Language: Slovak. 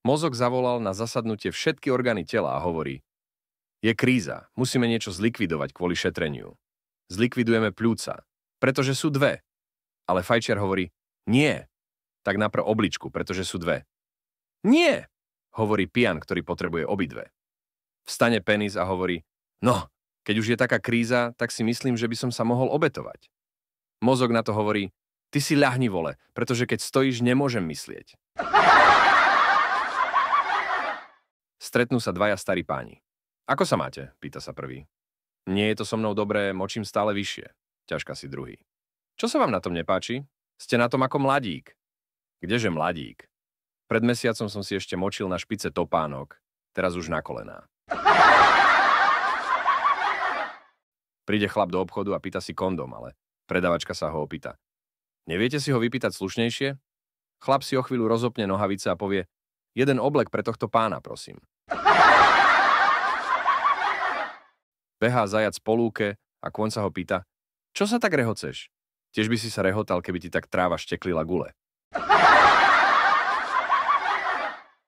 Mozog zavolal na zasadnutie všetky orgány tela a hovorí: je kríza, musíme niečo zlikvidovať kvôli šetreniu. Zlikvidujeme pľúca, pretože sú dve. Ale fajčiar hovorí: nie. Tak najprv obličku, pretože sú dve. Nie, hovorí pijan, ktorý potrebuje obidve. Vstane penis a hovorí: no, keď už je taká kríza, tak si myslím, že by som sa mohol obetovať. Mozog na to hovorí: ty si ľahni, vole, pretože keď stojíš, nemôžem myslieť. Stretnú sa dvaja starí páni. Ako sa máte? Pýta sa prvý. Nie je to so mnou dobré, močím stále vyššie. Ťažká si druhý. Čo sa vám na tom nepáči? Ste na tom ako mladík. Kdeže mladík? Pred mesiacom som si ešte močil na špice topánok, teraz už na kolená. Príde chlap do obchodu a pýta si kondom, ale predavačka sa ho opýta: neviete si ho vypýtať slušnejšie? Chlap si o chvíľu rozopne nohavice a povie: jeden oblek pre tohto pána, prosím. Behá zajac po lúke a kôň sa ho pýta: čo sa tak rehoceš? Tiež by si sa rehotal, keby ti tak tráva šteklila gule.